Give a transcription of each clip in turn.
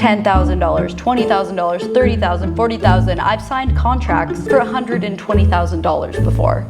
$10,000, $20,000, $30,000, $40,000. I've signed contracts for $120,000 before.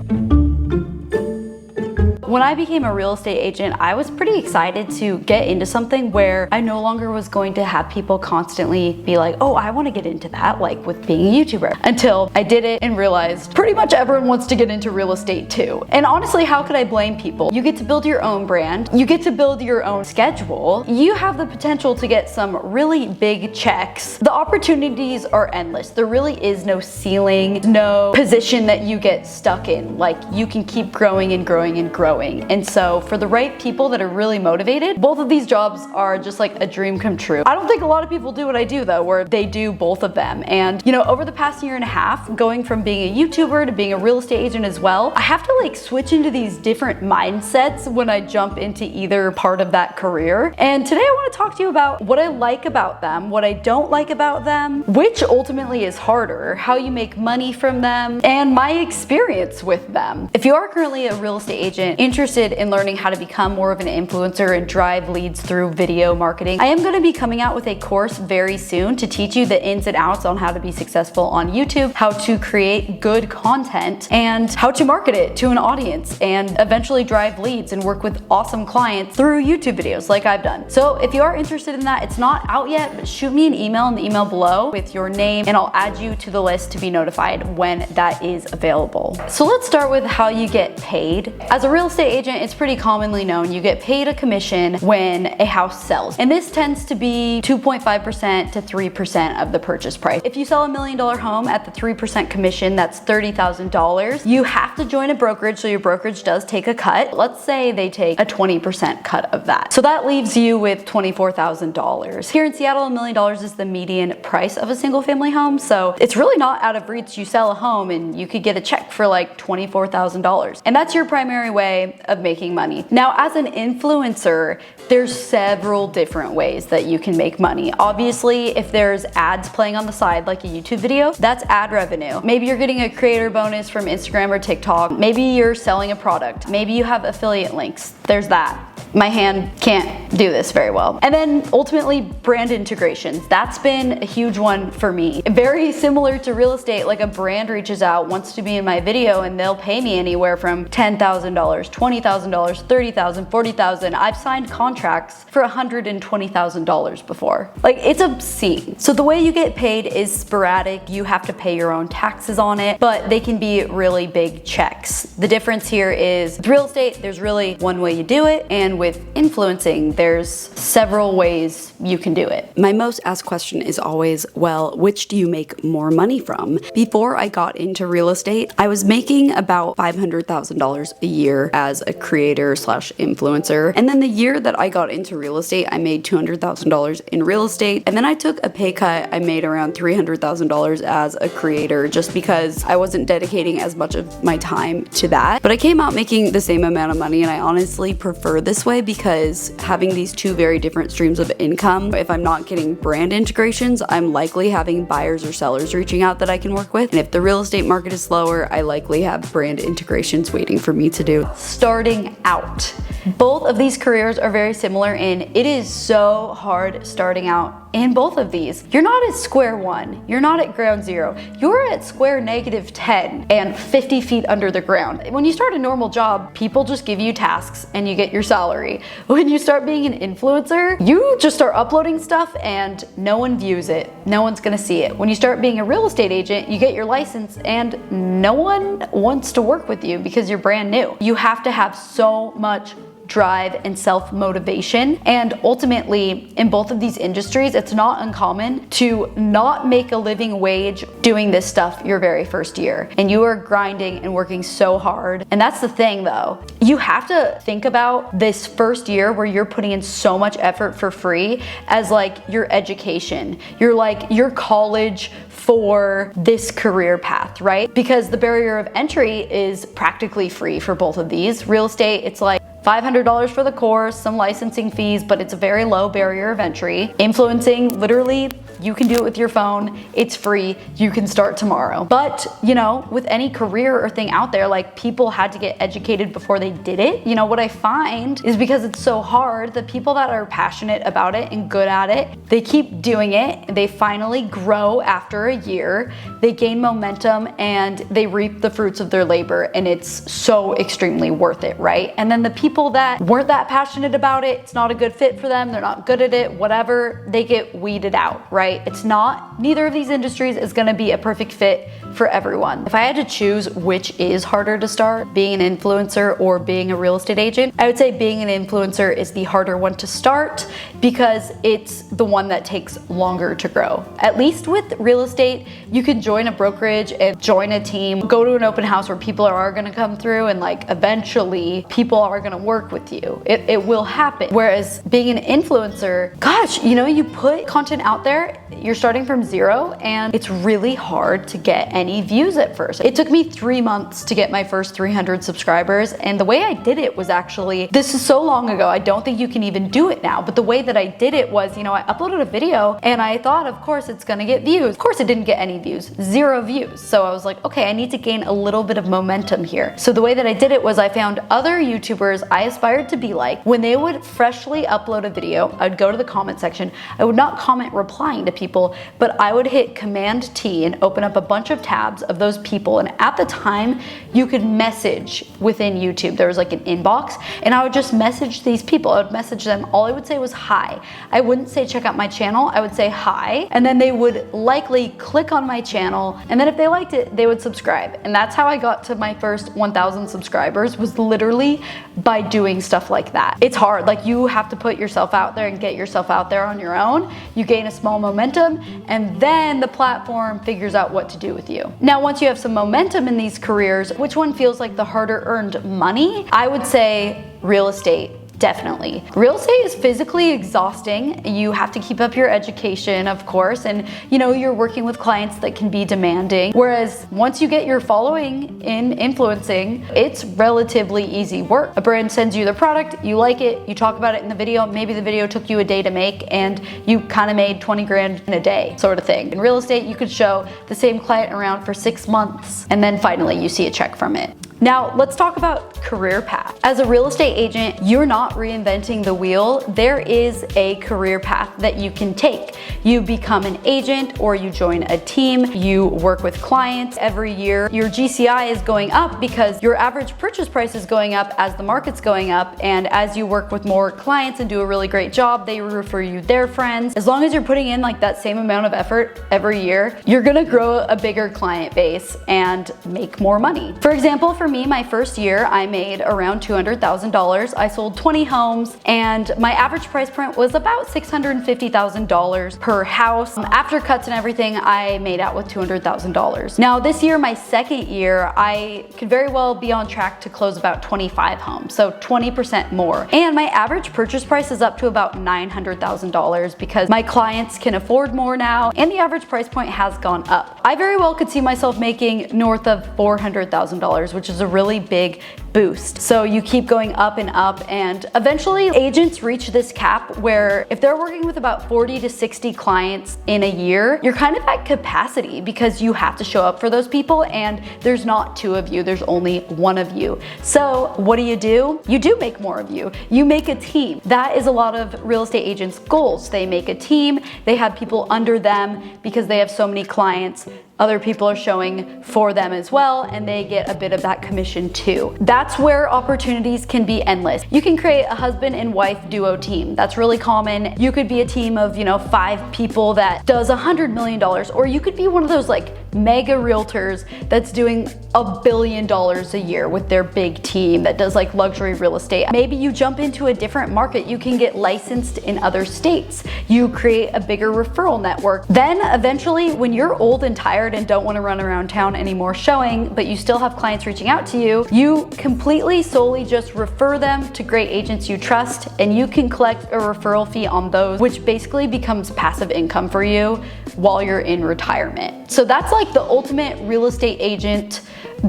When I became a real estate agent, I was pretty excited to get into something where I no longer was going to have people constantly be like, oh, I want to get into that, like with being a YouTuber. Until I did it and realized pretty much everyone wants to get into real estate too. And honestly, how could I blame people? You get to build your own brand. You get to build your own schedule. You have the potential to get some really big checks. The opportunities are endless. There really is no ceiling, no position that you get stuck in. Like, you can keep growing and growing and growing. And so for the right people that are really motivated, both of these jobs are just like a dream come true. I don't think a lot of people do what I do though, where they do both of them. And you know, over the past year and a half, going from being a YouTuber to being a real estate agent as well, I have to like switch into these different mindsets when I jump into either part of that career. And today I want to talk to you about what I like about them, what I don't like about them, which ultimately is harder, how you make money from them, and my experience with them. If you are currently a real estate agent interested in learning how to become more of an influencer and drive leads through video marketing, I am going to be coming out with a course very soon to teach you the ins and outs on how to be successful on YouTube, how to create good content, and how to market it to an audience and eventually drive leads and work with awesome clients through YouTube videos like I've done. So if you are interested in that, it's not out yet, but shoot me an email in the email below with your name and I'll add you to the list to be notified when that is available. So let's start with how you get paid. As a real estate agent, it's pretty commonly known you get paid a commission when a house sells. And this tends to be 2.5% to 3% of the purchase price. If you sell $1 million home at the 3% commission, that's $30,000. You have to join a brokerage, so your brokerage does take a cut. Let's say they take a 20% cut of that. So that leaves you with $24,000. Here in Seattle, $1 million is the median price of a single family home. So it's really not out of reach. You sell a home and you could get a check for like $24,000. And that's your primary way of making money. Now, as an influencer, there's several different ways that you can make money. Obviously, if there's ads playing on the side, like a YouTube video, that's ad revenue. Maybe you're getting a creator bonus from Instagram or TikTok. Maybe you're selling a product. Maybe you have affiliate links. There's that. My hand can't do this very well. And then ultimately, brand integrations. That's been a huge one for me. Very similar to real estate, like a brand reaches out, wants to be in my video, and they'll pay me anywhere from $10,000, $20,000, $30,000, $40,000. I've signed contracts for $120,000 before. Like, it's obscene. So the way you get paid is sporadic. You have to pay your own taxes on it, but they can be really big checks. The difference here is with real estate, there's really one way you do it, and with influencing, there's several ways you can do it. My most asked question is always, well, which do you make more money from? Before I got into real estate, I was making about $500,000 a year as a creator slash influencer. And then the year that I got into real estate, I made $200,000 in real estate. And then I took a pay cut. I made around $300,000 as a creator just because I wasn't dedicating as much of my time to that. But I came out making the same amount of money, and I honestly prefer this way because having these two very different streams of income, if I'm not getting brand integrations, I'm likely having buyers or sellers reaching out that I can work with. And if the real estate market is slower, I likely have brand integrations waiting for me to do. Starting out. Both of these careers are very similar in it is so hard starting out in both of these. You're not at square one. You're not at ground zero. You're at square -10 and 50 feet under the ground. When you start a normal job, people just give you tasks and you get your salary. When you start being an influencer, you just start uploading stuff and no one views it. No one's gonna see it. When you start being a real estate agent, you get your license and no one wants to work with you because you're brand new. You have to have so much drive and self-motivation. And ultimately, in both of these industries, it's not uncommon to not make a living wage doing this stuff your very first year. And you are grinding and working so hard. And that's the thing though. You have to think about this first year where you're putting in so much effort for free as like your education. You're like your college for this career path, right? Because the barrier of entry is practically free for both of these. Real estate, it's like $500 for the course, some licensing fees, but it's a very low barrier of entry. Influencing, literally, You can do it with your phone. It's free. You can start tomorrow. But, you know, with any career or thing out there, like people had to get educated before they did it. You know, what I find is because it's so hard, the people that are passionate about it and good at it, they keep doing it. They finally grow after a year. They gain momentum and they reap the fruits of their labor, and it's so extremely worth it, right? And then the people that weren't that passionate about it, it's not a good fit for them, they're not good at it, whatever, they get weeded out, right? It's not, neither of these industries is gonna be a perfect fit for everyone. If I had to choose which is harder to start, being an influencer or being a real estate agent, I would say being an influencer is the harder one to start because it's the one that takes longer to grow. At least with real estate, you can join a brokerage and join a team, go to an open house where people are gonna come through, and like eventually people are gonna work with you. It will happen. Whereas being an influencer, gosh, you know, you put content out there, you're starting from zero, and it's really hard to get any views at first. It took me 3 months to get my first 300 subscribers, and the way I did it was actually, this is so long ago, I don't think you can even do it now, but the way that I did it was, you know, I uploaded a video and I thought, of course it's gonna get views. Of course it didn't get any views, 0 views. So I was like, okay, I need to gain a little bit of momentum here. So the way that I did it was I found other YouTubers I aspired to be like. When they would freshly upload a video, I'd go to the comment section. I would not comment replying to people, but I would hit Command T and open up a bunch of tabs of those people. And at the time, you could message within YouTube. There was like an inbox, and I would just message these people. I would message them. All I would say was hi. I wouldn't say check out my channel. I would say hi, and then they would likely click on my channel, and then if they liked it, they would subscribe. And that's how I got to my first 1,000 subscribers, was literally by doing stuff like that. It's hard. Like, you have to put yourself out there and get yourself out there on your own. You gain a small momentum, and then the platform figures out what to do with you. Now, once you have some momentum in these careers, which one feels like the harder earned money? I would say real estate. Definitely. Real estate is physically exhausting. You have to keep up your education, of course, and you know, you're working with clients that can be demanding. Whereas once you get your following in influencing, it's relatively easy work. A brand sends you the product, you like it, you talk about it in the video, maybe the video took you a day to make and you kind of made 20 grand in a day, sort of thing. In real estate, you could show the same client around for 6 months and then finally you see a check from it. Now, let's talk about career path. As a real estate agent, you're not reinventing the wheel. There is a career path that you can take. You become an agent or you join a team, you work with clients. Every year, your GCI is going up because your average purchase price is going up as the market's going up, and as you work with more clients and do a really great job, they refer you their friends. As long as you're putting in like that same amount of effort every year, you're gonna grow a bigger client base and make more money. For example, for me, my first year, I made around $200,000. I sold 20 homes, and my average price point was about $650,000 per house. After cuts and everything, I made out with $200,000. Now this year, my second year, I could very well be on track to close about 25 homes, so 20% more. And my average purchase price is up to about $900,000 because my clients can afford more now, and the average price point has gone up. I very well could see myself making north of $400,000, which is a really big boost. So you keep going up and up, and eventually agents reach this cap where if they're working with about 40 to 60 clients in a year, you're kind of at capacity because you have to show up for those people, and there's not 2 of you, there's only 1 of you. So what do? You do make more of you. You make a team. That is a lot of real estate agents' goals. They make a team, they have people under them because they have so many clients. Other people are showing for them as well, and they get a bit of that commission too. That's where opportunities can be endless. You can create a husband and wife duo team. That's really common. You could be a team of, 5 people that does $100 million, or you could be one of those like mega realtors that's doing $1 billion a year with their big team that does like luxury real estate. Maybe you jump into a different market. You can get licensed in other states. You create a bigger referral network. Then eventually, when you're old and tired and don't want to run around town anymore showing, but you still have clients reaching out to you, you completely solely just refer them to great agents you trust, and you can collect a referral fee on those, which basically becomes passive income for you while you're in retirement. So that's like the ultimate real estate agent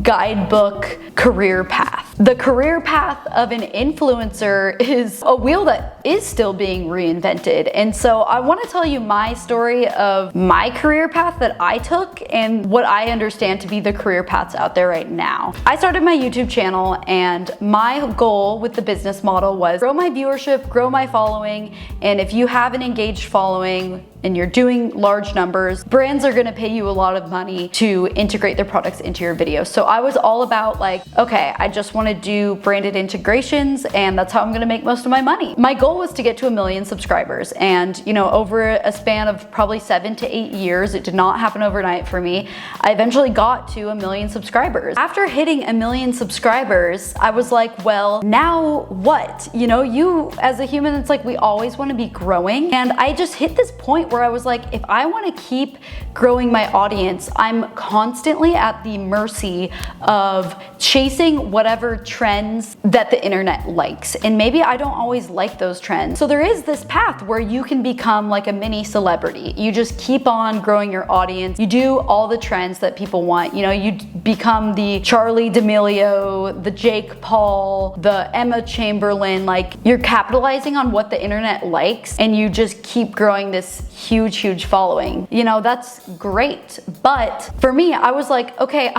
guidebook career path. The career path of an influencer is a wheel that is still being reinvented. And so I want to tell you my story of my career path that I took and what I understand to be the career paths out there right now. I started my YouTube channel, and my goal with the business model was grow my viewership, grow my following, and if you have an engaged following and you're doing large numbers, brands are gonna pay you a lot of money to integrate their products into your videos. So I was all about like, okay, I just wanna do branded integrations, and that's how I'm gonna make most of my money. My goal was to get to 1 million subscribers, and over a span of probably 7 to 8 years, it did not happen overnight for me, I eventually got to 1 million subscribers. After hitting 1 million subscribers, I was like, well, now what? You as a human, it's like we always wanna be growing, and I just hit this point where I was like, if I want to keep growing my audience, I'm constantly at the mercy of chasing whatever trends that the internet likes. And maybe I don't always like those trends. So there is this path where you can become like a mini celebrity. You just keep on growing your audience. You do all the trends that people want. You become the Charli D'Amelio, the Jake Paul, the Emma Chamberlain. Like, you're capitalizing on what the internet likes, and you just keep growing this huge following. That's great. But for me, I was like, okay,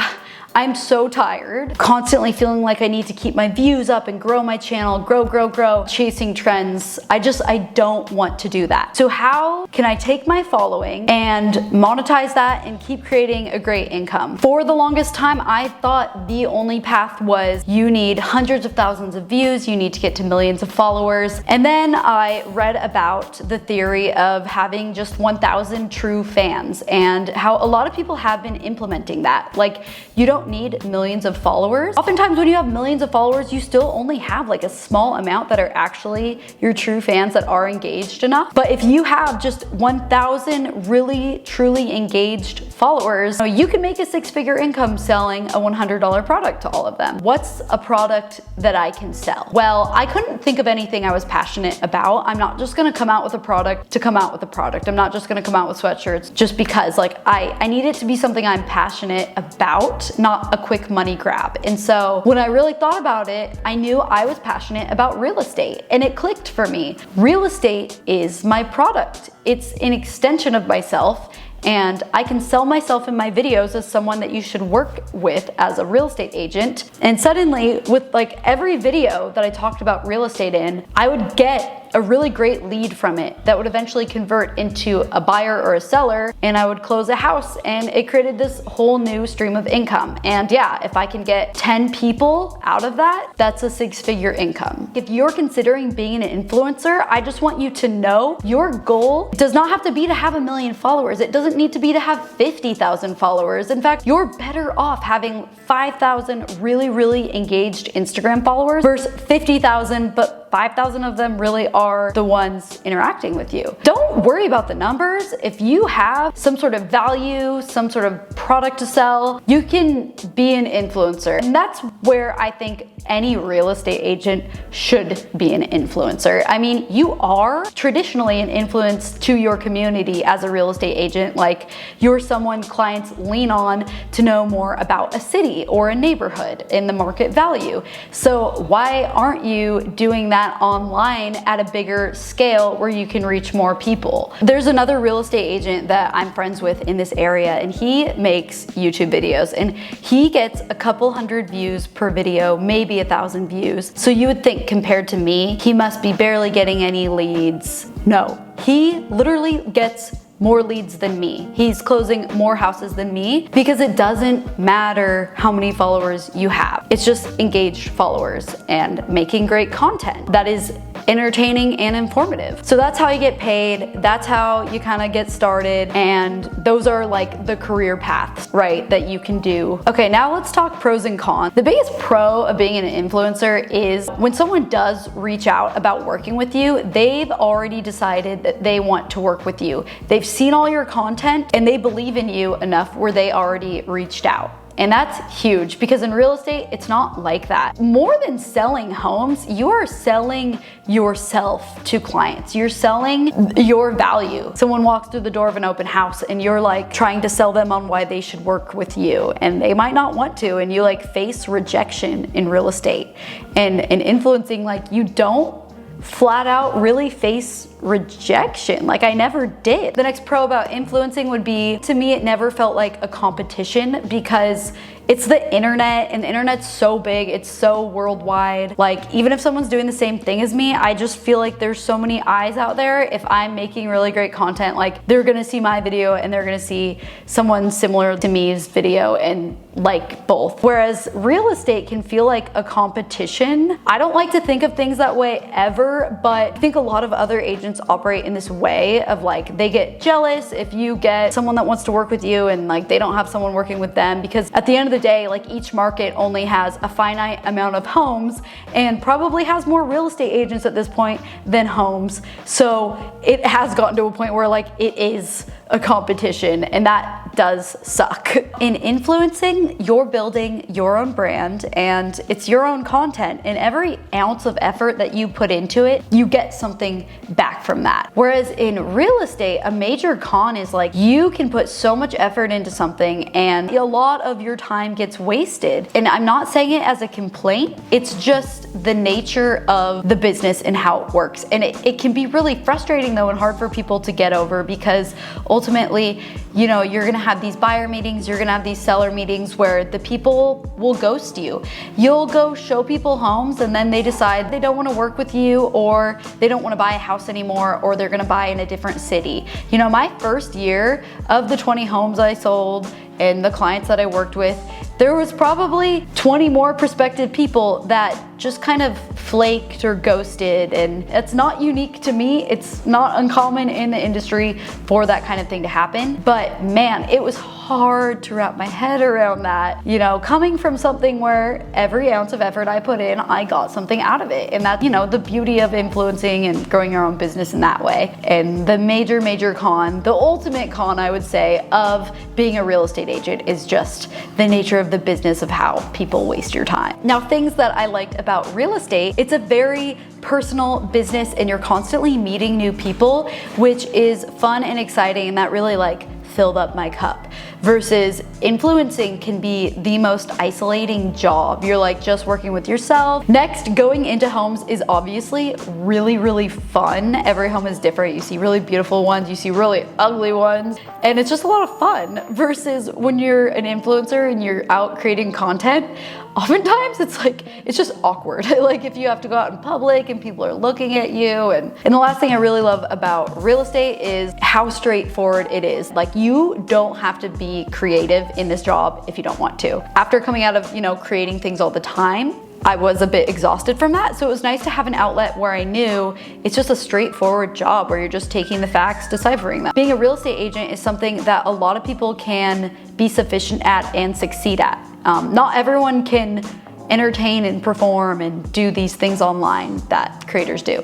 I'm so tired, constantly feeling like I need to keep my views up and grow my channel, grow, chasing trends. I don't want to do that. So how can I take my following and monetize that and keep creating a great income? For the longest time, I thought the only path was you need hundreds of thousands of views, you need to get to millions of followers. And then I read about the theory of having just 1,000 true fans, and how a lot of people have been implementing that. Like, you don't need millions of followers. Oftentimes when you have millions of followers, you still only have like a small amount that are actually your true fans that are engaged enough. But if you have just 1,000 really truly engaged followers, you can make a 6-figure income selling a $100 product to all of them. What's a product that I can sell? Well, I couldn't think of anything I was passionate about. I'm not just gonna come out with a product to come out with a product. I'm not just gonna come out with sweatshirts just because. Like, I need it to be something I'm passionate about, not a quick money grab. And so when I really thought about it, I knew I was passionate about real estate, and it clicked for me. Real estate is my product. It's an extension of myself, and I can sell myself in my videos as someone that you should work with as a real estate agent. And suddenly, with like every video that I talked about real estate in, I would get a really great lead from it that would eventually convert into a buyer or a seller, and I would close a house, and it created this whole new stream of income. And yeah, if I can get 10 people out of that, that's a 6-figure income. If you're considering being an influencer, I just want you to know your goal does not have to be to have 1 million followers. It doesn't need to be to have 50,000 followers. In fact, you're better off having 5,000 really engaged Instagram followers versus 50,000, but 5,000 of them really are the ones interacting with you. Don't worry about the numbers. If you have some sort of value, some sort of product to sell, you can be an influencer. And that's where I think any real estate agent should be an influencer. I mean, you are traditionally an influence to your community as a real estate agent. Like, you're someone clients lean on to know more about a city or a neighborhood and the market value. So why aren't you doing that online at a bigger scale where you can reach more people? There's another real estate agent that I'm friends with in this area, and he makes YouTube videos, and he gets a couple hundred views per video, maybe 1,000 views. So you would think, compared to me, he must be barely getting any leads. No, he literally gets more leads than me. He's closing more houses than me, because it doesn't matter how many followers you have. It's just engaged followers and making great content that is entertaining and informative. So that's how you get paid. That's how you kind of get started. And those are like the career paths, right, that you can do. Okay, now let's talk pros and cons. The biggest pro of being an influencer is when someone does reach out about working with you, they've already decided that they want to work with you. They've seen all your content and they believe in you enough where they already reached out. And that's huge because in real estate, it's not like that. More than selling homes, you are selling yourself to clients. You're selling your value. Someone walks through the door of an open house and you're like trying to sell them on why they should work with you, and they might not want to, and you like face rejection in real estate. And influencing, like, you don't flat out really face rejection. Like, I never did. The next pro about influencing would be, to me, it never felt like a competition because it's the internet, and the internet's so big, it's so worldwide. Like, even if someone's doing the same thing as me, I just feel like there's so many eyes out there. If I'm making really great content, like, they're gonna see my video and they're gonna see someone similar to me's video and like both. Whereas real estate can feel like a competition. I don't like to think of things that way ever, but I think a lot of other agents operate in this way of like, they get jealous if you get someone that wants to work with you and like they don't have someone working with them, because at the end of the day, like, each market only has a finite amount of homes and probably has more real estate agents at this point than homes. So it has gotten to a point where like it is a competition, and that does suck. In influencing, you're building your own brand and it's your own content, and every ounce of effort that you put into it, you get something back from that. Whereas in real estate, a major con is like, you can put so much effort into something and a lot of your time gets wasted. And I'm not saying it as a complaint, it's just the nature of the business and how it works. And it can be really frustrating though, and hard for people to get over, because ultimately, you know, you're gonna have these buyer meetings, you're gonna have these seller meetings where the people will ghost you. You'll go show people homes and then they decide they don't wanna work with you, or they don't wanna buy a house anymore, or they're gonna buy in a different city. You know, my first year, of the 20 homes I sold and the clients that I worked with, there was probably 20 more prospective people that just kind of flaked or ghosted, and it's not unique to me. It's not uncommon in the industry for that kind of thing to happen. But man, it was hard to wrap my head around that, you know, coming from something where every ounce of effort I put in, I got something out of it. And that's, you know, the beauty of influencing and growing your own business in that way. And the major con, the ultimate con, I would say, of being a real estate agent is just the nature of the business of how people waste your time. Now, things that I liked about real estate, it's a very personal business and you're constantly meeting new people, which is fun and exciting, and that really like filled up my cup. Versus influencing can be the most isolating job. You're like just working with yourself. Next, going into homes is obviously really fun. Every home is different. You see really beautiful ones, you see really ugly ones, and it's just a lot of fun. Versus when you're an influencer and you're out creating content, oftentimes it's just awkward. Like if you have to go out in public and people are looking at you. And the last thing I really love about real estate is how straightforward it is. Like, you don't have to be creative in this job if you don't want to. After coming out of, you know, creating things all the time, I was a bit exhausted from that. So it was nice to have an outlet where I knew it's just a straightforward job where you're just taking the facts, deciphering them. Being a real estate agent is something that a lot of people can be sufficient at and succeed at. Not everyone can entertain and perform and do these things online that creators do.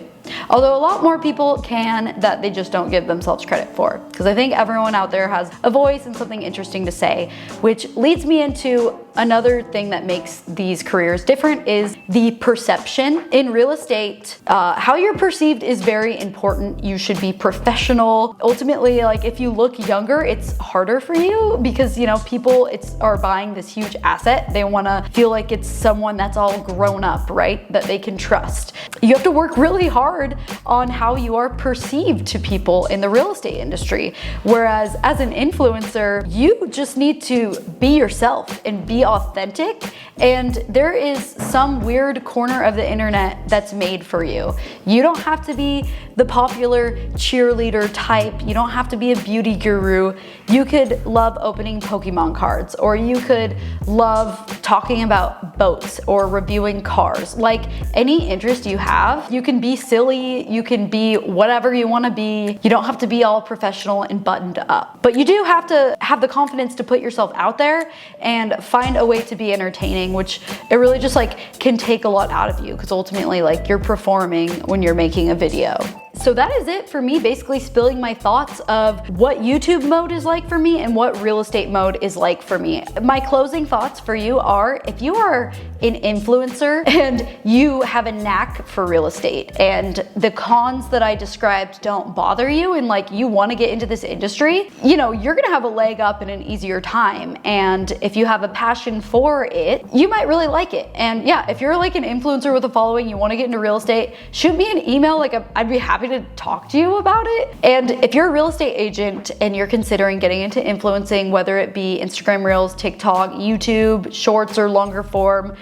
Although a lot more people can that they just don't give themselves credit for. Because I think everyone out there has a voice and something interesting to say, which leads me into another thing that makes these careers different is the perception. In real estate, how you're perceived is very important. You should be professional. Ultimately, like if you look younger, it's harder for you because, you know, people are buying this huge asset. They wanna feel like it's someone that's all grown up, right? That they can trust. You have to work really hard on how you are perceived to people in the real estate industry. Whereas as an influencer, you just need to be yourself and be authentic, and there is some weird corner of the internet that's made for you. You don't have to be the popular cheerleader type. You don't have to be a beauty guru. You could love opening Pokemon cards, or you could love talking about boats or reviewing cars. Like any interest you have, you can be silly, you can be whatever you want to be. You don't have to be all professional and buttoned up. But you do have to have the confidence to put yourself out there and find a way to be entertaining, which it really just like can take a lot out of you, because ultimately like you're performing when you're making a video. So that is it for me, basically spilling my thoughts of what YouTube mode is like for me and what real estate mode is like for me. My closing thoughts for you are, if you are an influencer and you have a knack for real estate and the cons that I described don't bother you and like you want to get into this industry, you know, you're gonna have a leg up and an easier time. And if you have a passion for it, you might really like it. And yeah, if you're like an influencer with a following, you want to get into real estate, shoot me an email. Like I'd be happy to talk to you about it. And if you're a real estate agent and you're considering getting into influencing, whether it be Instagram Reels, TikTok, YouTube, shorts, or longer form,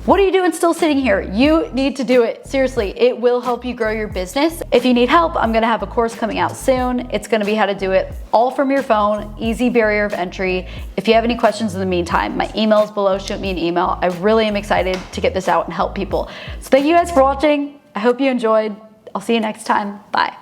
what are you doing still sitting here? You need to do it. Seriously, it will help you grow your business. If you need help, I'm gonna have a course coming out soon. It's gonna be how to do it all from your phone, easy barrier of entry. If you have any questions in the meantime, my email is below, shoot me an email. I really am excited to get this out and help people. So thank you guys for watching. I hope you enjoyed. I'll see you next time. Bye.